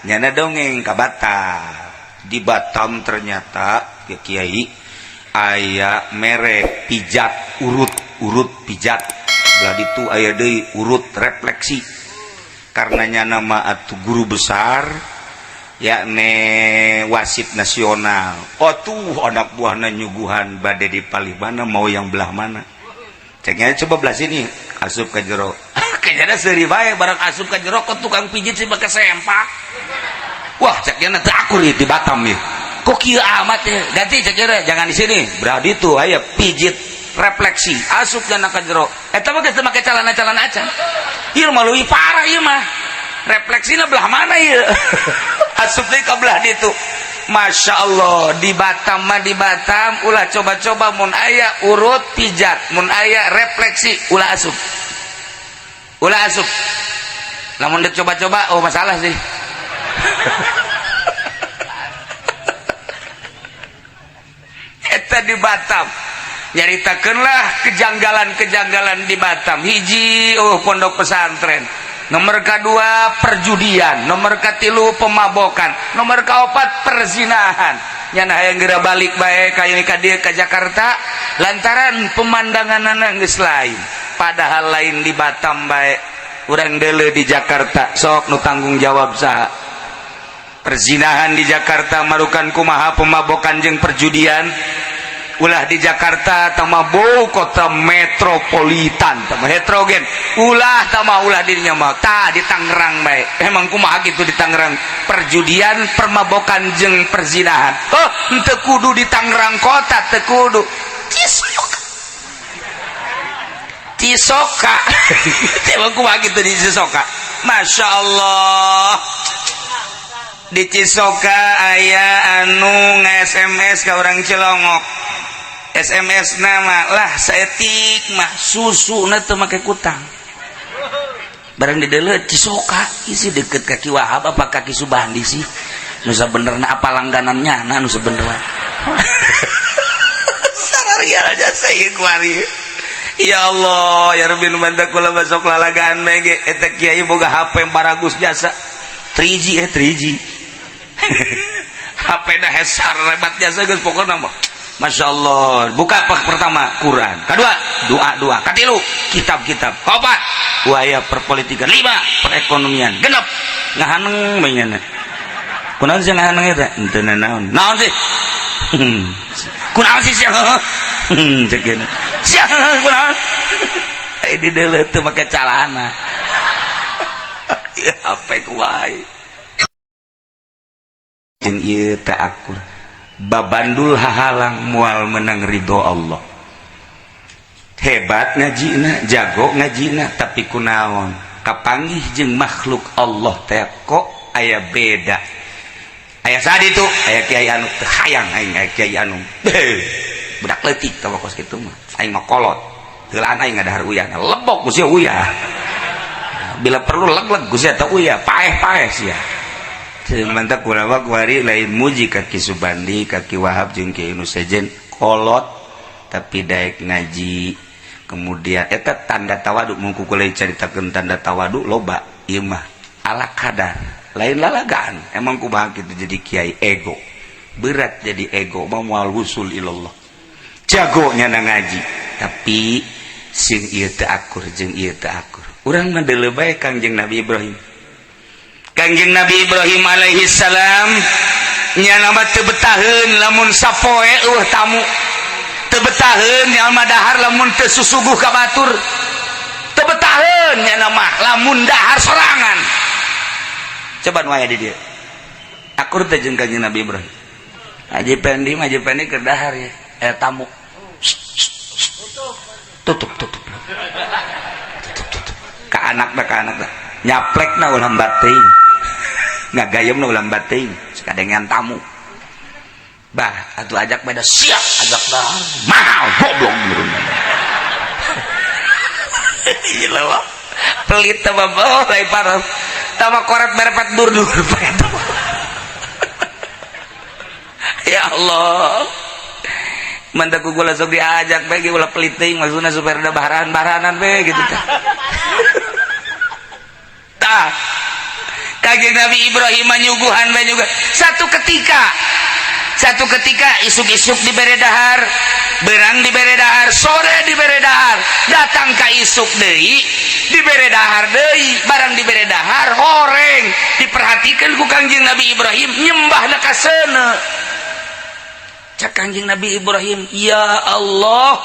nyana dongeng ka Batam. Di Batam ternyata ya Kiai aya merek pijat urut pijat belah itu aya deui urut refleksi karenanya nama atuh guru besar yakni wasit nasional. Oh tuh anak buahna nyuguhan bade di palibana mau yang belah mana ceknya coba belah sini asup ka jero kayaknya seuri bae barang asup ka jero kok tukang pijit sih pakai sempak. Wah ceknya teu akur ieu di Batam ieu kok kieu amat ya ganti ceknya jangan di sini berarti itu aya pijit refleksi asup jana ka jero eta mah geus make calana-calana acan ieu mah leuwih parah ieu mah refleksina belah mana ieu asup deui ka belah ditu. Masya Allah di Batam mah di Batam ulah coba-coba mun aya urut pijat mun aya refleksi ulah asup lamun dek coba-coba oh masalah sih eta di Batam nyaritakeunlah kejanggalan-kejanggalan di Batam. Hiji pondok pesantren, nomor kedua perjudian, nomor katilu pemabokan, nomor kaopat perzinahan. Nyana hayang geura balik bae ka ieu ka dieu ka Jakarta lantaran pemandanganna geus lain. Padahal lain di Batam bae urang deuleu di Jakarta sok nu tanggung jawab saha? Perzinahan di Jakarta marukan kumaha pemabokan jeung perjudian. Ulah di Jakarta tama bau kota metropolitan tama heterogen ulah tama ulah dirinya mah tah di Tangerang bae emang kumaha gitu di Tangerang perjudian permabokan jeung perzinahan oh henteu kudu di Tangerang kota teu kudu Cisoka emang kumaha gitu di Cisoka. Masya Allah di Cisoka aya anu nge-SMS ka urang Cilongok SMS nama lah saeutik mah susu na teu make kutang barang di deuleu Cisoka isi deket kaki Wahab apa kaki Subandi sih nu sabenerna apa langganannya na nu sabenerna sararian aja saya kuari ya Allah ya Rabbi nu manta kula masuk lalagaan mege eta kiai boga HP baragus jasa 3G 3G HP dah hesar rebat jasa geus pokona mah Masya Allah. Buka pertama Quran, kedua doa katilu kitab-kitab, keempat waya perpolitikan, 5 perekonomian, genep ngahaneng mainnya kunaon sih ngahaneng eta henteu naon sih kunaon sih cek gini sia kunaon di deuleu teu make calana ya apa kuai jeung ieu teh akur babandul hahalang mual menang ridho Allah. Hebat ngajina, jago ngajina, tapi kunaon kapanggih jeung makhluk Allah teh kok aya beda. Aya sadi itu aya kiai anu teu hayang aing aya kiai anu budak leutik tah kos kitu mah aing mah kolot heulaan aing ngadahar uyah lebok ku sia uyah bila perlu leg-leg ku sia teh uyah paeh-paeh sia. Mantap kulawa kuari lain muji kaki Subandi kaki Wahab jeung Kiai nu sejen kolot tapi daek ngaji kemudian eta tanda tawadu mungku kula caritakeun tanda tawadu loba ieu mah ala kadar lain lalagaan emang kumaha kitu jadi kiai ego berat jadi ego moal wusul ilallah jago nyana ngaji tapi sing ieu teu akur jeung ieu teu akur urang mah deuleu bae Kangjeng Nabi Ibrahim. Kangjeng Nabi Ibrahim alaihi salam nyana mah teu betaheun lamun sapoe tamu teu betaheun nyana mah dahar lamun teu susuguh ka batur teu betaheun nyana mah lamun dahar sorangan coba nu aya di dieu akur teh jeung Kangjeng Nabi Ibrahim Haji Pendi keur dahar ya tamu tutup ka anakna nyaplekna ulah bating ngagayemna ulah bating sakadengan tamu bah atuh ajak beda siap ajak dahar mahal goblok bener gila wah pelit teh bae lain parah tama koret berepet dur-dur ya Allah mantap gula sok diajak bae ulah pelit teuing maksudna supaya ada baharan-baharanan bae gitu tah Kanjeng Nabi Ibrahim nyuguhan juga. Satu ketika isuk-isuk dibere dahar, berang dibere dahar, sore dibere dahar, datang ka isuk deui dibere dahar deui, barang dibere dahar horeng. Diperhatikan ku Kanjeng Nabi Ibrahim nyembahna ka seuneu. Cak Kanjeng Nabi Ibrahim, ya Allah,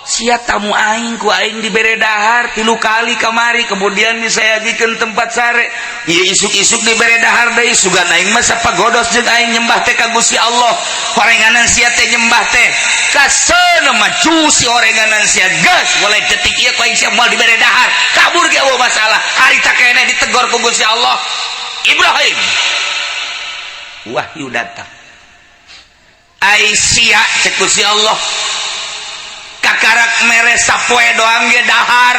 sia tamu aing ku aing dibere dahar 3 kali kamari, kemudian disayagikan tempat sare. Ieu isuk-isuk dibere dahar deui, sugan aing mah sapagodos jeung aing nyembah teh ka Gusti Allah. Horenganan sia teh nyembah teh ka seuneu maju si horenganan sia geus mulai detik ieu ku aing sia moal dibere dahar. Kabur ge eueuh masalah. Harita keneh ditegor ku Gusti Allah. Ibrahim, wahyu datang. Aisyah cek Gusti Allah, kakarak mere sapoe doang ge dahar.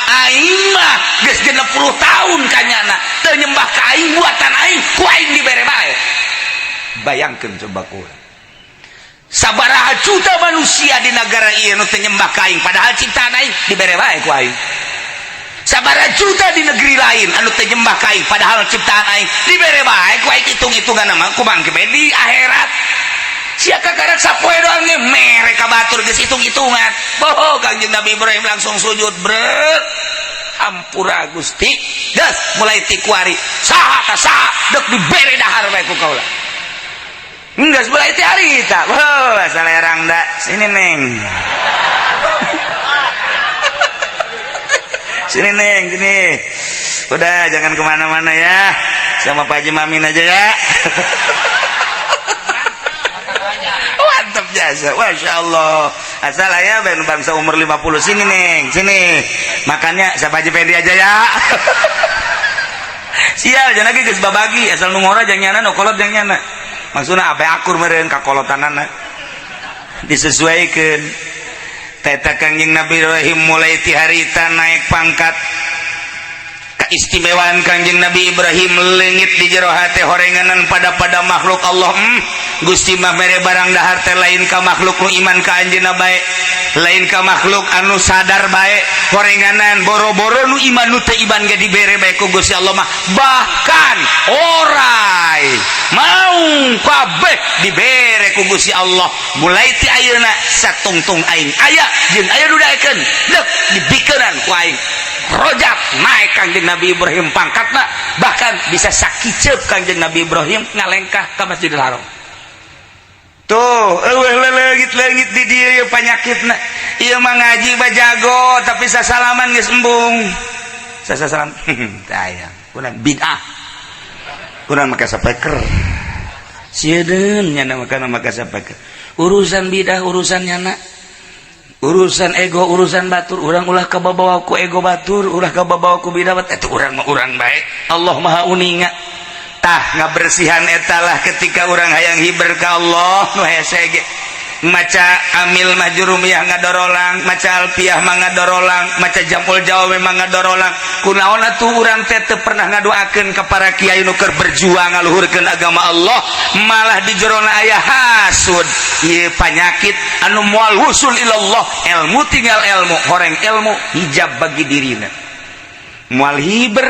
Aing mah geus 60 tahun kanyana teu nyembah ka aing, buatan aing ku aing dibere bae. Bayangkeun coba kumaha. Sabaraha juta manusia di negara ieu nu teu nyembah ka aing, padahal ciptaan aing dibere bae ku aing. Sabaraha juta di negeri lain anu teu nyembah ka aing, padahal ciptaan aing dibere bae ku aing. Hitung-hitungan mah kumaha ge di akhirat. Sia kakarak sapoe doang ge mere ka batur geus hitung-hitungan. Boh, Kanjeng Nabi Ibrahim langsung sujud, brek. Hampura Gusti. Geus mulai ti kuari. Saha ka saha deuk dibere dahar bae ku kaula. Geus mulai ti harita. Boh, salerang da. Sini Neng. Sini Neng, sini. Udah jangan kemana-mana ya. Sama Pak Haji Mamin aja ya. Mantap jasa, Masya Allah. Asal ya bangsa umur 50. Sini Neng, sini. Makannya siapa Haji Fendi aja ya. Sial, jangan lagi geus babagi. Asal nu ngora jeung nyana, nu kolot jeung nyana. Maksudna abe akur meureun ka kolotanana. Disesuaikeun. Teta Kanjeng Nabi Ibrahim mulai ti harita naik pangkat. Keistimewaan Kanjeng Nabi Ibrahim leungit di jero hate horenganan pada makhluk Allah. Gusti mah mere barang dahar teh lain ka makhluk nu iman ka anjeunna bae, lain ka makhluk anu sadar bae. Horenganan boro-boro nu iman nu teu iman ge dibere bae ku Gusti Allah mah, bahkan orai mau kabeh dibere ku Gusti Allah. Mulai ti ayeuna satungtung aing aya jeung aya nu daekeun deuk dibikeun ku aing. Rojak naik Kanjeng Nabi Ibrahim pangkatna, bahkan bisa sakicep Kanjeng Nabi Ibrahim ngalengkah ka Masjidil Haram. Tuh, leungit-leungit di dieu panyakitna. Ieu mah ngaji bajago tapi sasalaman geus embung. Sasalam. Tah kurang bid'ah. Kurang make sapeker. Sieun nyana make sapeker. Urusan bid'ah urusan nyana. Urusan ego, urusan batur, urang ulah kababawa ku ego batur, ulah kababawa ku bidah, eta urang mah urang bae. Allah Maha Uninga. Tah ngabersihan etalah ketika urang hayang hiber ka Allah nu hese ge. Maca amil mah jurumiyah ngadorolang, maca alfiyah mah ngadorolang, maca jamul jawab memang ngadorolang. Kunaon atuh urang teh teu pernah ngadoakeun ka para kiai nu keur berjuang ngaluhurkeun agama Allah, malah di jerona aya hasud. Ieu panyakit anu moal wusul ilallah. Ilmu tinggal ilmu, horeng ilmu hijab bagi dirina. Moal hiber,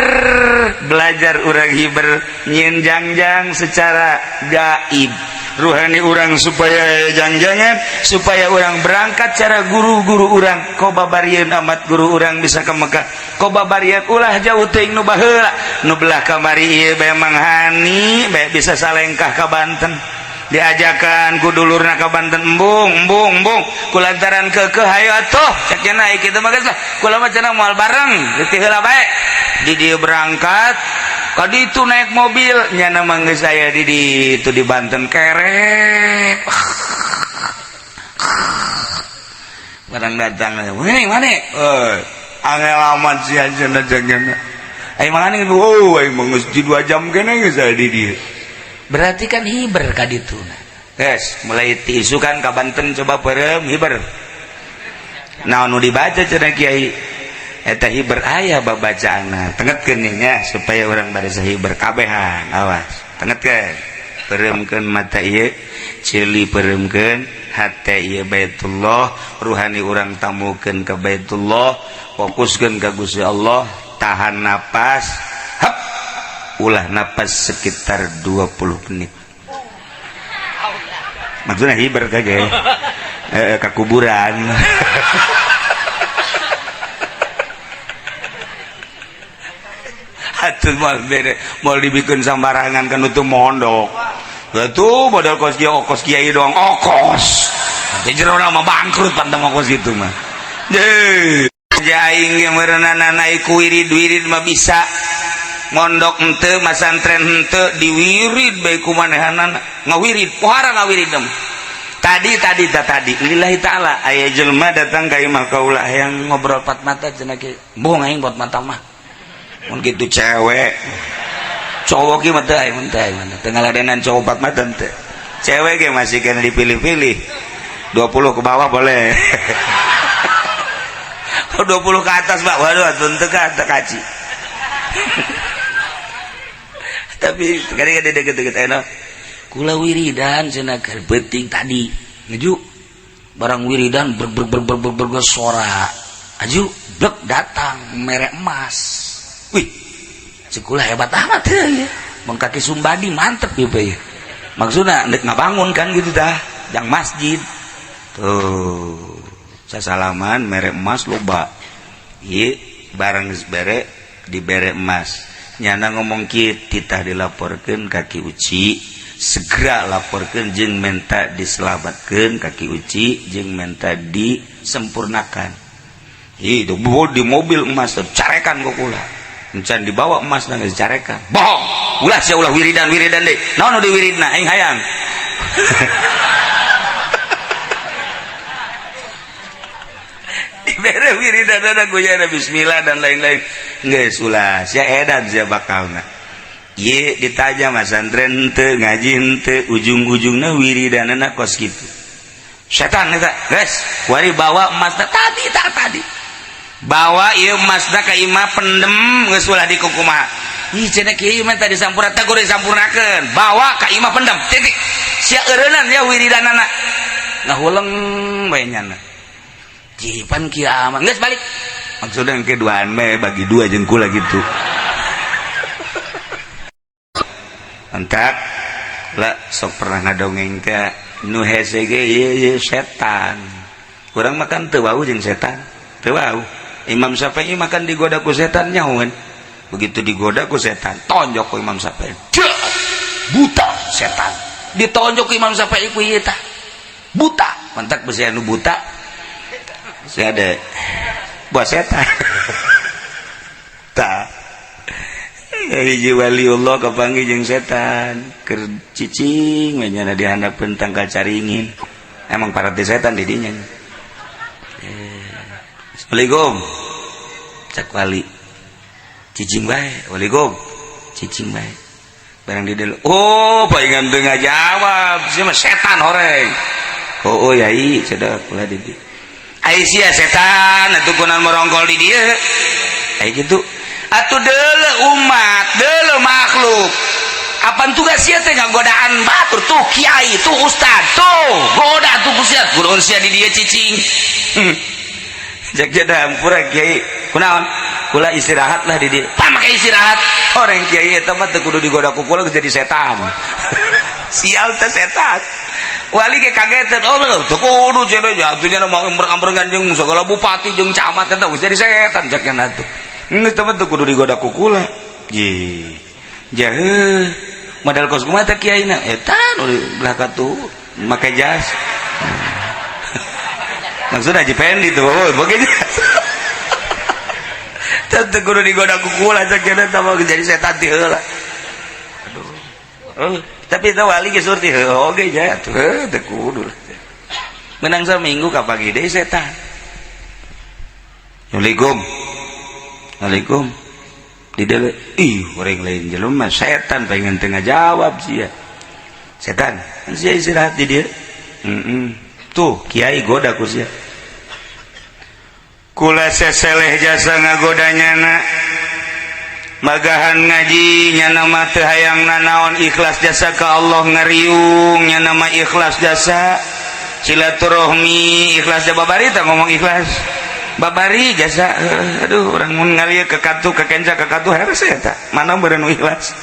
belajar urang hiber nyin jangjang secara gaib. Ruhani orang supaya jangan-jangan supaya orang berangkat cara guru-guru orang kobabarian amat guru orang bisa ke Mekah kobabarian ulah jauh teuing nu baheula nu belah kamari ieu bae manghani bae bisa salengkah ka Banten diajakan ku dulurna ka Banten embung kulantaran keukeuh hayu atuh cek cenah kitu mah geus lah kula mah cenah moal bareng teu heula bae di dieu berangkat kadi itu naik mobil nyana mangga saya di itu di Banten kerek barang datang mana angel amat sih aja najangnya ayo mana nih ayo mangus di 2 jam kene saya di dia berarti kan hiber kaditu guys mulai diisukan ke Banten coba perem hiber nah nu dibaca cenah kiai eta hiber aya babacaanna tengetkeun nya supaya urang bari sahiber kabehan awas tengetkeun pereumkeun mata ieu cili pereumkeun hate ieu Baitullah ruhani urang tamukeun ka Baitullah fokuskeun ka Gusti Allah tahan napas hap ulah napas sekitar 20 menit. Maksudnya hiber kagak ke kuburan. Atuh mau dibikin sembarangan kan itu mondok. Itu modal kos kiai doang okos. Jero nama bangkrut pantang okos gitu mah. Jaing yang merenana naik wirid mah bisa. Mondok ente masantren ente diwirid baik kumanehanan ngawirid pohara ngawirid dem. Tadi lillahi ta'ala aya jelema datang ka imah kaula yang ngobrol pat mata cenah ge bohong aing buat mata mah mun kitu cewek cowok ge mah teu aing teh tengah ladenan cowok pat mata teh cewek ge masih kena dipilih-pilih 20 ke bawah boleh 20 ke atas Pak waduh teu ka kaci tapi kadang-kadang deket-deket enak kula wiridan cenah keur penting tadi ngeju barang wiridan bersuara aju blek datang merek emas wih cekula hebat amat ya mun kaki sumbadi mantep ya Pak ya maksudna nek ngabangun kan gitu dah yang masjid tuh sasalaman merek emas loba ieu barang geus bere dibere emas nyana ngomong kieu titah dilaporkeun kaki uci segera laporkan jeung minta diselamatkan kaki uci jeung minta disempurnakan itu di mobil emas carekan kok kula encan dibawa emas nang carekan bohong ulah sia ulah wiridan deui naon di wiridna aing hayang dibere wiridan ada guyana bismillah dan lain-lain geus ulah sia edan sia bakalna. Ye ditanya masantren teu ngaji teu ujung-ujungna wiridanana kos kitu. Setan eta, guys, wari bawa emasna tadi. Bawa ieu emasna ka imah pendem geus ulah dikukumaha. Ih cenah kieu mah tadi sampurna kudu disampurnakeun. Bawa ka imah pendem. Titik. Sia eureunana ya wiridanana. Ngahuleng bae nyana. Jipan kieu aman. Geus balik. Maksudna keduaan mah bagi dua jeung kula gitu. Entak lah sok pernah ngadongeng teh nu hese ge ieu setan. Urang makan teu wau jeung setan. Teu wau. Imam Syafi'i makan digoda ku setan nyahoan. Begitu digoda ku setan, tonjok ku Imam Syafi'i. Buta setan. Ditonjok ku Imam Syafi'i ku ieu tah. Buta. Mentak besi anu buta. Saya ada buat setan. Tah. Hiji waliullah kapanggih jeung setan keur cicing we nyana dihandapkeun tangka caringin emang parati setan di dinya Assalamualaikum cak wali cicing bae waalaikum cicing bae barang di delu oh paingan teu ngajawab sia mah setan horeng oh yai cedak ulah di dieu ai sia setan atuh kunaon merongkol di dieu ai kitu atuh deuleu umat deuleu makhluk apan tugas sia teh ngagodaan batur tuh kiai tuh ustad tuh goda tuh kusiat kunaon sia di dieu cicing jak jadam pura kiai kunaon kula istirahat lah di dieu pamake istirahat orang kiai eta mah teu kudu digoda ku kula jadi setan sial teh setan wali ge kagetan oh teu kudu cenah jatuhnya mah ambreng-ambrengan jeung sagala bupati jeung camat eta geus jadi setan jak nya atuh ngeus teh teu kudu digoda ku kula ye jaheuh modal kos kumaha teh kiaina eta nu belah katu make jas maksudna Haji Pendi tuh make jas teu kudu digoda ku kula jak nya teh mah jadi setan ti heula aduh tapi teh wali ge surti heuh oge nya atuh teu kudu menang saminggu ka pagi deui setan Assalamualaikum Assalamualaikum di dalam orang lain jelema setan pengen tengah jawab sia setan sia istirahat di dia tuh kiai goda ku sia kula seseleh jasa ngagodanyana magahan ngaji nyana mah teu hayang nanaon ikhlas jasa ka Allah ngariung nyana mah ikhlas jasa silaturahmi ikhlas jababarita ngomong ikhlas babari jasa aduh orang mun ngalieu ke katu ke kenca ke katu heres eta mana beureun ikhlas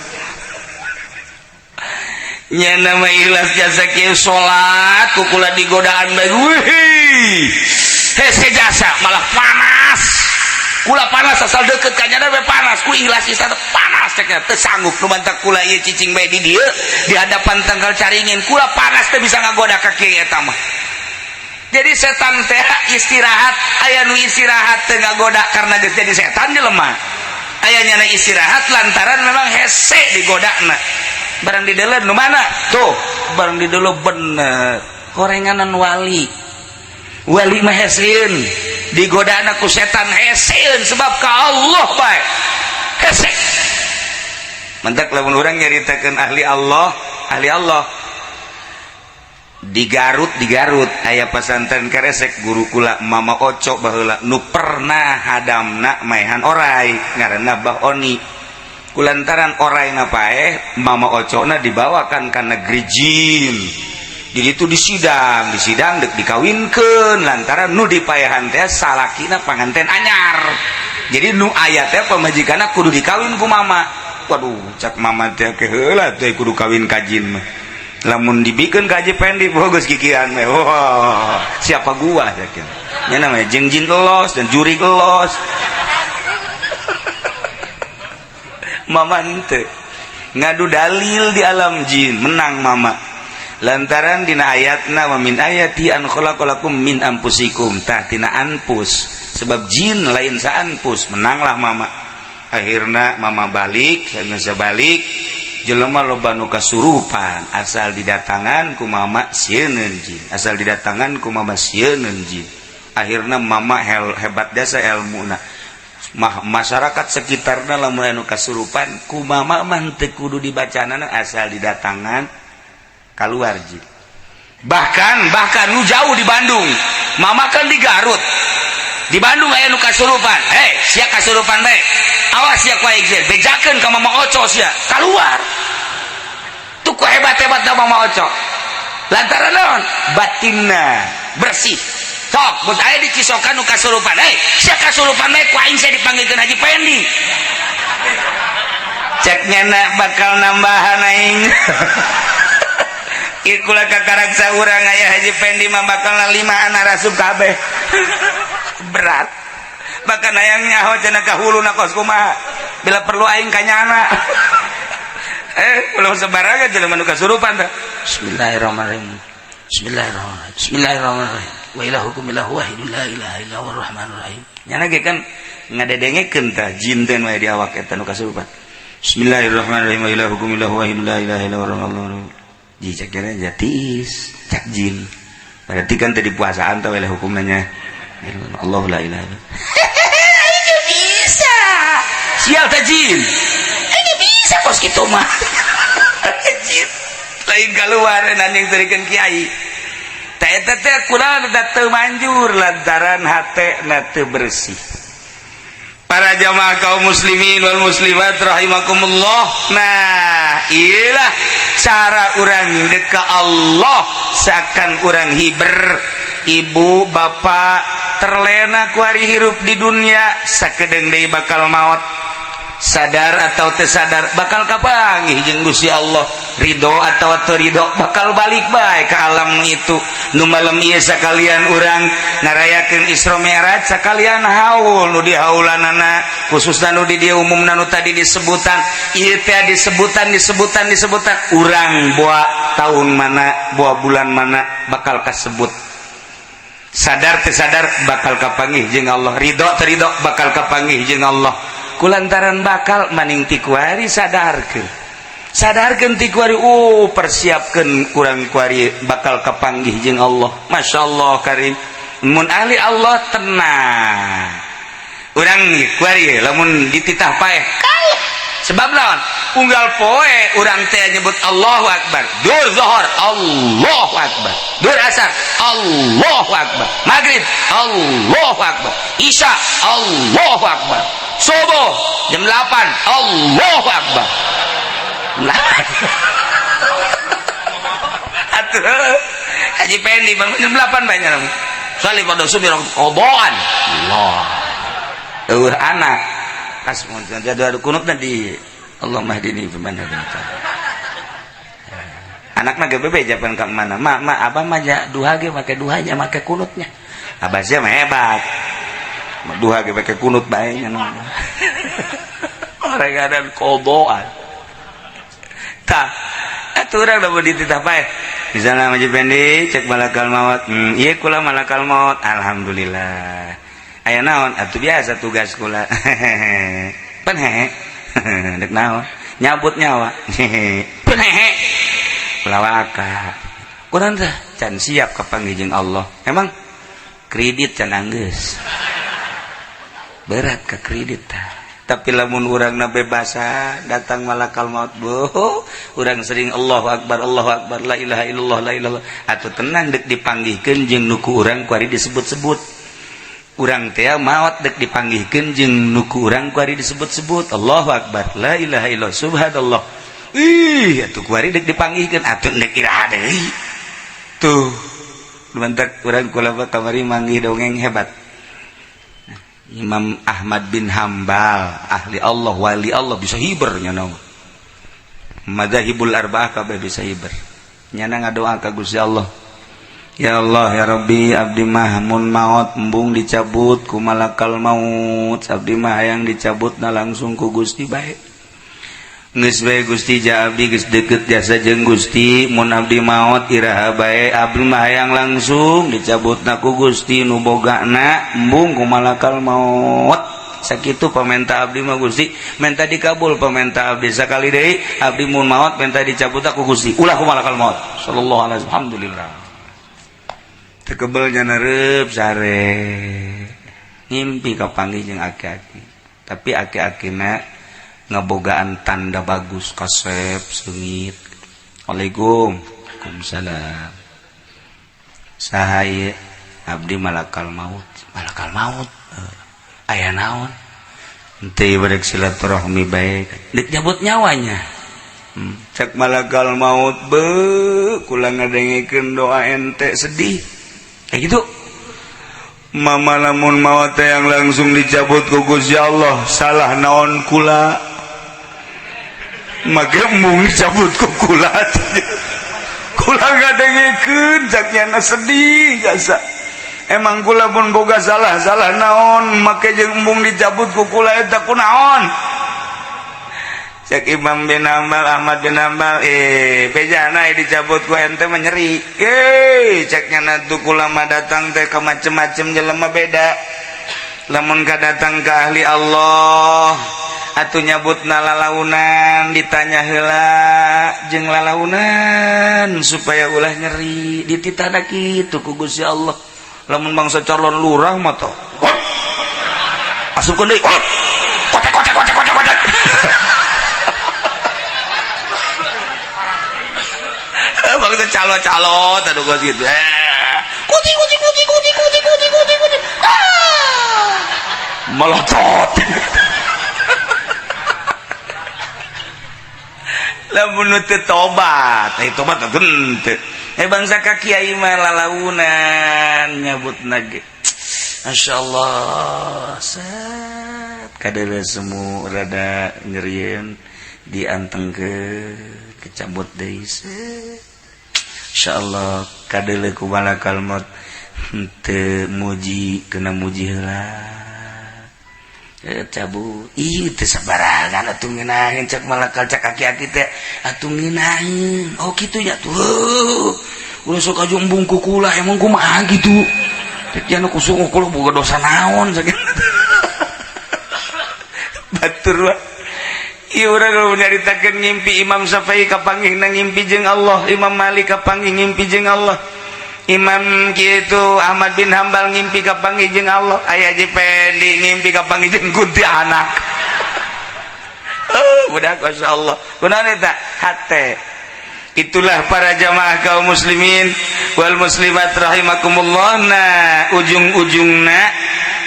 nya nama ikhlas jasa kieu salat kukula digodaan bae hese jasa malah panas kula panas asal deket kanyana bae panas ku ikhlas jasa panas cek teu sanggup nu bantak kula ieu cicing bae di dieu di hadapan tanggal caringin kula panas teh bisa ngagoda ka kieu eta mah. Jadi setan teh istirahat aya nu istirahat teu ngagoda karena geus jadi setan jelema aya nyana istirahat lantaran memang hese digodana barang dideuleuh nu mana tuh barang dideuleuh bener korenganan wali mah heseun digodana ku setan heseun sebab ka Allah bae hese mentak lamun urang nyaritakeun ahli Allah di Garut aya pasantren keresek guru kula Mama Oco baheula nu pernah hadamna maehan orai ngaranna Bah Oni kulantaran orai na paeh Mama Oco na dibawakan ka negeri jin jadi itu disidang dek dikawinkeun lantaran nu dipaehan teh salakina panganten anyar jadi nu aya teh pamajikanna kudu dikawin ku mama waduh cak mama teh heula teh kudu kawin ka jin mah lamun dibikeun ka Haji Pendi bogus kikiran mah wah siapa gua yakin nya namanya jeung jin elos dan juri elos mama henteu ngadu dalil di alam jin menang mama lantaran dina ayatna wa min ayati an khalaqalakum min anfusikum tah tina anfus sebab jin lain sa anfus menanglah mama akhirna mama balik sanes balik jelema loba nu kasurupan asal didatangan ku mama sieun jin asal didatangan ku mama sieun jin akhirna mama hebat jasa ilmuna masyarakat sekitarna lamun anu kasurupan ku mama mah teu kudu dibacanana asal didatangan keluar jin bahkan nu jauh di Bandung mama kan di Garut di Bandung aya nu kasurupan sia kasurupan bae awas sia ku aing bejakeun ka Mama Oco sia keluar tuh ku hebat-hebat da Mama Oco lantaran naon batinna bersih sok mun aya dicisokan nu kasurupan sia kasurupan bae ku aing sia dipanggilkeun Haji Pendi cek nyana bakal nambahan aing ikula kakaraksa urang aya Haji Pendi mah bakal 5 anak rasub kabeh berat bahkan hayang nyaho cenah ka hulu na kos kumaha bila perlu aing kanyana ulah sabaraga jelema nu kasurupan teh bismillahirrahmanirrahim bismillahirrahmanirrahim wa ilahukum ilahu wahidun la ilaha illa huwar rahmanur rahim nyana ge kan ngadedengekeun tah jin teh we di awak eta nu kasurupan bismillahirrahmanirrahim wa ilahukum ilahu wahidun la ilaha illa huwar rahmanur rahim ji cek jatis cak jin berarti kan tadi puasaan teh we hukumna nya Allah la ilaha illallah ini bisa sial tajin ini bisa kos kitu mah jin lain keluar nanning terikeun kiai teh eta teh kunaon teu manjur lantaran hatena teu bersih. Para jamaah kaum muslimin wal muslimat rahimakumullah, nah inilah cara urang deuk ka Allah sakan urang hiber ibu bapak terlena ku hari hirup di dunia sakedeung deui bakal maot sadar atau tersadar bakal kapanggih jeung Gusti Allah ridho atau teu ridho bakal balik bae ka alam itu nu malam ieu sakalian urang ngarayakeun Isra Mi'raj sakalian haul nu dihaulanana khususna nu di dieu umumna nu tadi disebutan ieu teh disebutan urang boa tahun mana boa bulan mana bakal kasebut sadar teu sadar bakal kapanggih jeung Allah ridho teu ridho bakal kapanggih jeung Allah kulantaran bakal maning ti kuari sadarkeun ti kuari persiapkeun urang kuari bakal kapanggih jeung Allah masyaallah karim mun ahli Allah tenang urang kuari lamun dititah paeh sebab naon unggal poe urang teh nyebut Allahu Akbar dur zuhur Allahu Akbar dur asar Allahu Akbar maghrib Allahu Akbar isya Allahu Akbar subuh jam 8 Allahu Akbar atuh Haji Pendi bangun jam 8 banyak salih pada sumir kodoan Allah anak pas mun jadi kunutna di Allah mahdini fiman hadaita anakna ge bebe japan ka mana abah mah duha ge make duhanya make kunutnya abah sia mah hebat duha ge make kunut bae nya orang ada kodoan tah atuh urang da dititah bae misalnya Maji Pendi cek malakal maut iya kula malakal maut alhamdulillah aya naon atuh biasa tugas kula pan hehe dek naon nyabut nyawa pan hehe kula waka kurang teh can siap kapanggih jeung Allah emang kredit can anggeus berat ke kredit tah tapi lamun urangna bebasa datang malakal maut boh urang sering Allahu akbar la ilaha illallah la ilaha atuh tenang dek dipanggihkeun jeung nuku urang ku ari disebut-sebut urang teh maot dek dipanggihkeun jeung nuku urang ku ari disebut-sebut Allahu akbar la ilaha illallah subhanallah ih atuh ku ari dek dipanggihkeun atuh dek iraha deui tuh lumantak urang kula kamari manggih dongeng hebat Imam Ahmad bin Hambal ahli Allah wali Allah bisa hiber nyana madzhabul arba'ah kabeh bisa hiber nyana ngadoa ka Gusti Allah ya Allah ya Rabbi abdi mah mun maot embung dicabut ku malakal maut abdi mah hayang dicabutna langsung ku Gusti bae geus bae Gusti ja abdi geus deukeut jasa jeung Gusti mun abdi maot iraha bae abdi mah hayang langsung dicabutna ku Gusti nu bogana embung ku malakal maut sakitu pamenta abdi mah Gusti menta dikabul pamenta abdi sakali deui abdi mun maot menta dicabutna ku Gusti ulah ku malakal maut sallallahu alaihi wasallam alhamdulillah teu keubel nya neureub sare ngimpi kapanggih jeung aki-aki tapi aki-akina ngabogaan tanda bagus kasep seungit Waalaikumsalam sahaya abdi malakal maut aya naon henteu barek silaturahmi bae dik nyabut nyawanya cek malakal maut kula ngadengikeun doa ente sedih kayak gitu mama lamun maut yang langsung dicabut ku Gusti Allah salah naon kula maka mung cabut ku kula kula ngadengikeun cak nyana sedih jasa emang kula pun boga salah naon make jeung mung dicabut ku kula eta kunaon cek Imam bin Hambal Ahmad bin Hambal bejana dicabut ku ente mah nyeri cek nyana tu kula mah datang teh ka macem-macem jelema beda lamun ka datang ka ahli Allah atuh nyabutna lalaunan ditanya heula jeung lalaunan supaya ulah nyeri dititana kitu ku Gusti Allah lamun bangsa calon lurah mah to asupkeun deui kotek bangsa calo-calo tadu geus gitu kuti melotot lamun teu tobat tobat teu bangsa ka kiai mah lalaunan nyabutna ge masyaallah sat kadele semu rada nyerieun diantengkeun kecabut deui insyaallah kadele ku malakal maut teu muji kena muji heula cabut ieu teu sabarangan atuh ngeunaheun cek malakal cek aki-aki teh atuh ngeunaheun oh kitu nya tuh ulah sok aju embung ku kula emang kumaha gitu teh anu kusung kula boga dosa naon sakitu batur wa ieu urang nyaritakeun ngimpi Imam Syafi'i kapanggihna ngimpi jeung Allah Imam Malik kapanggih ngimpi jeung Allah Imam kitu Ahmad bin Hambal ngimpi kapanggih jeung Allah aya Haji Pendi ngimpi kapanggih jeung kuntilanak budak masyaallah kunaon eta hate itulah para jamaah kaum muslimin wal muslimat rahimakumullah nah ujung-ujungna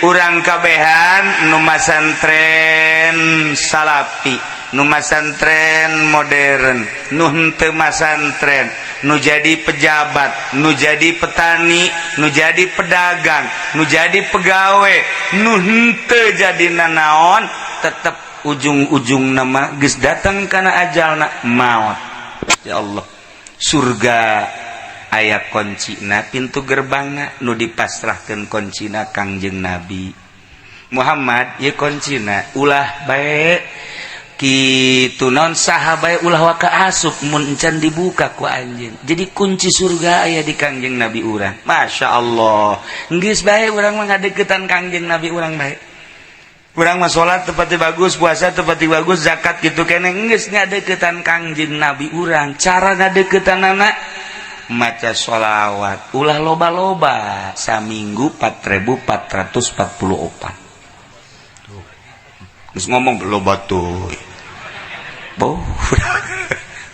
urang kabehan nu masantren salafi nu masantren modern, nu henteu masantren, nu jadi pejabat, nu jadi petani, nu jadi pedagang, nu jadi pegawai, nu henteu jadi nanaon, tetep ujung-ujung nama geus datang kana ajalna maut. Ya Allah, surga aya kuncina, pintu gerbangna nu dipasrahkeun kuncina Kangjeng Nabi Muhammad. Ye kuncina ulah bae kitu non saha bae ulah wa kaasup mun encan dibuka ku anjeun. Jadi kunci surga aya di Kangjeng Nabi urang. Masya Allah, geus bae urang mah ngadeukeutan Kangjeng Nabi urang bae. Urang mah salat tepati bagus, puasa tepati bagus, zakat gitu kene geus ngadeukeutan Kangjeng Nabi urang. Cara ngadeukeutanana maca sholawat ulah loba-loba saminggu 4444. Geus ngomong loba tuh. Boh.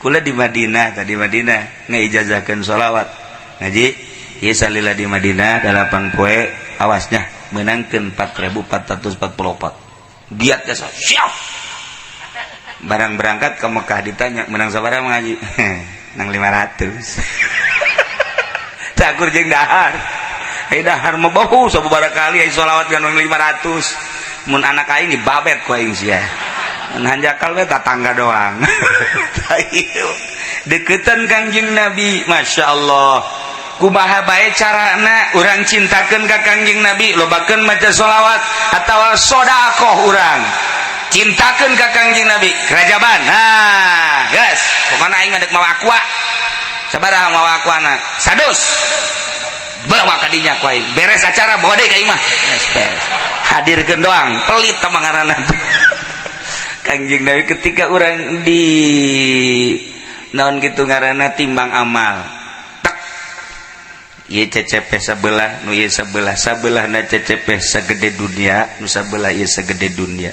Kula di Madinah, tadi Madinah ngaijazahkeun sholawat. Ngaji ieu salila di Madinah 8 poe awasnya menangkan 4444. Giat jasa siap. Barang berangkat ke Mekah ditanya menang sabaraha ngaji. Nang 500. Cakur jeung dahar. Dahar mah bau sababaraha kali aya sholawat nang 500. Mun anak aing dibabet ku aing sia. Mun hanjakal we tatangga doang. Deketan Kangjeng Nabi, Masya Allah. Kumaha bae carana urang cintakeun ka Kangjeng Nabi, lobakeun maca sholawat atawa sedekah urang. Cintakeun ka Kangjeng Nabi, kerajaban. Nah, geus, pokona aing ngadek mawa aqua. Sabaraha mawa aquana? 100. Bawa ka dinya ku aing. Beres acara bawa deui ka imah. Beres. Hadirkeun doang, pelit tah ngaranna. Kangjeng Nabi ketika urang di naon kitu ngaranna timbang amal. Ieu cecepeh sabelah, nu ieu sabelah, sabelahna cecepeh sagede dunia, nu sabelah ieu sagede dunia.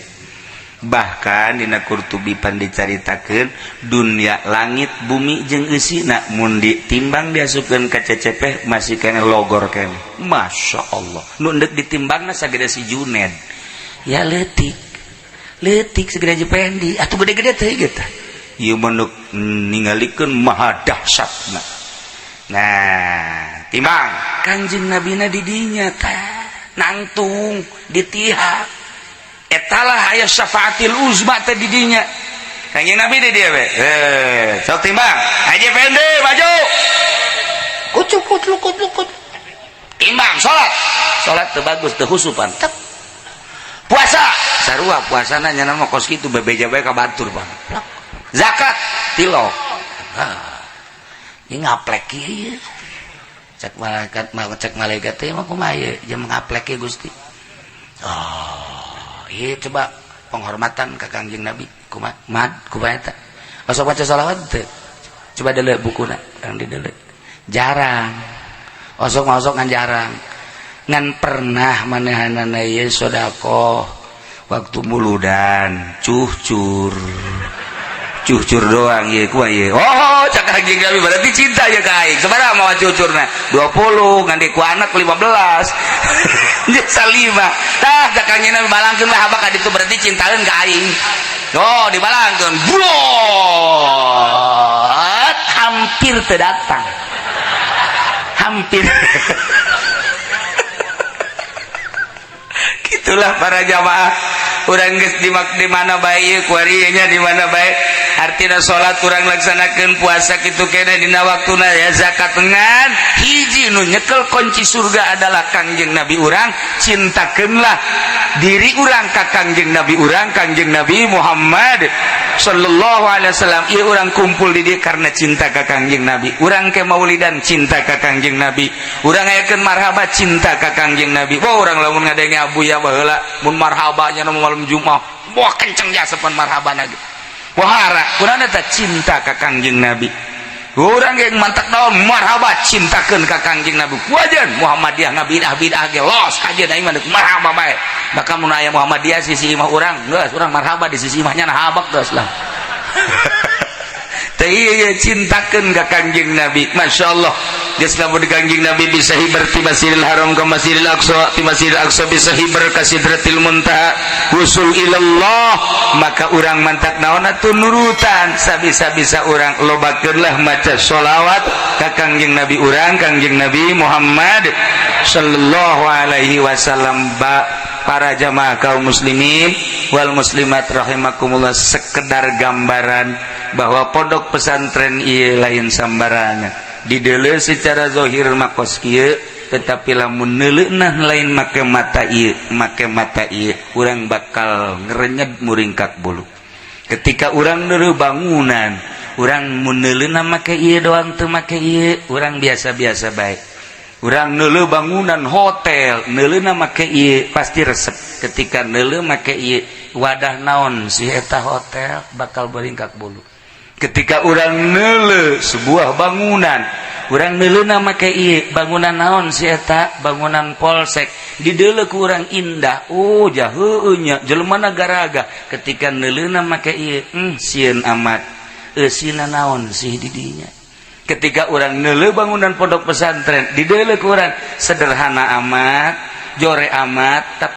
Bahkan dina Qurtubi pan dicaritakeun dunia langit bumi jeung eusina mun ditimbang diasupkeun ka cecepeh masih kene logor kene. Masya Allah, nu endek ditimbangna sagede si Juned. Ya leutik sagede jependi atuh gede-gede teh gitu. Ieu menuk ningalikeun maha dahsyatna. Nah, timbang Kangjeng Nabi na di dinya tah nangtung ditihak etalah aya syafaatil uzma teh di dinya. Kangjeng Nabi di dia we sok timbang aja pende maju kucuk timbang salat teu bagus teu husupan tep puasa sarua puasana nya mah kos kitu bebeja bae ka batur Bang. Zakat tilok ini ngaplek ieu cek malaikat teh mah kumaha ieu jeung ngaplek ieu Gusti. Oh ieu coba penghormatan ka Kangjeng Nabi kumaha eta osok baca shalawat teu coba deuleu bukuna yang dideuleu jarang osok ngan jarang ngan pernah manehanana ieu sedekah waktu muludan cucur doang ieu ku ieu. Oh, cak Kangjeng Nabi berarti cinta ya ka aing. Sabaraha mawa cucurna? 20, ngan di ku anak 15. Jeung salima. Tah cak Kangjeng Nabi balangkeun lah habak ka ditu berarti cintaeun ka aing. Oh, dibalangkeun. Buat hampir teu datang. Hampir. Gitulah para jamaah. Urang geus di mana bae ku ari nya di mana bae artina salat urang laksanakeun puasa kitu kene dina waktuna ya zakat ngan hiji nu nyekel kunci surga adalah Kangjeng Nabi urang cintakeunlah diri urang ka Kangjeng Nabi urang Kangjeng Nabi Muhammad sallallahu alaihi wasallam. Ieu urang kumpul di dieu karena cinta ka Kangjeng Nabi. Urang ke maulidan cinta ka Kangjeng Nabi. Urang ayekeun marhaba cinta ka Kangjeng Nabi. Wah urang lamun ngadenge abuya baheula mun marhabanya nu malam Jumat. Wah kenceng jasepan marhabana ge. Wahara kurang eta cinta ka Kangjeng Nabi. Urang ge mantak naon marhaba cintakeun ka Kangjeng Nabi. Wajan Muhammadiyah ngabidah-bidah ge los kajeun aing mah marhaba bae. Maka mun aya Muhammadiyah sisi imah urang, geus urang marhaba di sisi imahnya nah habak geus lah. Teh ieu cintakeun ka Kangjeng Nabi. Masyaallah. geus lamun kangjing Nabi bisa hibar ti Masjidil Haram ka Masjidil Aqsa, ti Masjidil Aqsa bisa hibar ka Sidratil Muntaha, usul ilallah, maka urang mantak naon atuh nurutan, sabisa-bisa urang lobakeunlah maca sholawat ka kangjing Nabi urang, kangjing Nabi Muhammad sallallahu alaihi wasallam. Para jamaah kaum muslimin wal muslimat rahimakumullah, sekedar gambaran bahwa pondok pesantren ieu lain sambarangan. Dideuleu secara zahir makos kieu, tetapi lamun neuleunah lain make mata ieu, urang bakal ngerenyed muringkak bulu. Ketika urang neureuh bangunan, urang mun neuleunah make ieu doang teu make ieu, urang biasa-biasa bae. Urang neuleuh bangunan hotel, neuleunah make ieu pasti resep. Ketika neuleuh make ieu, wadah naon si eta hotel bakal beringkak bulu. Ketika urang neuleuh sebuah bangunan, urang neuleunah make ieu, bangunan naon si eta, bangunan polsek, dideuleu ku urang indah, oh jah heueuh nya jelema garaga. Ketika neuleunah make ieu, sieun amat, eusina naon sih di dinya. Ketika orang neuleuh bangunan pondok pesantren, dideuleu ku urang sederhana amat, jore amat, tapi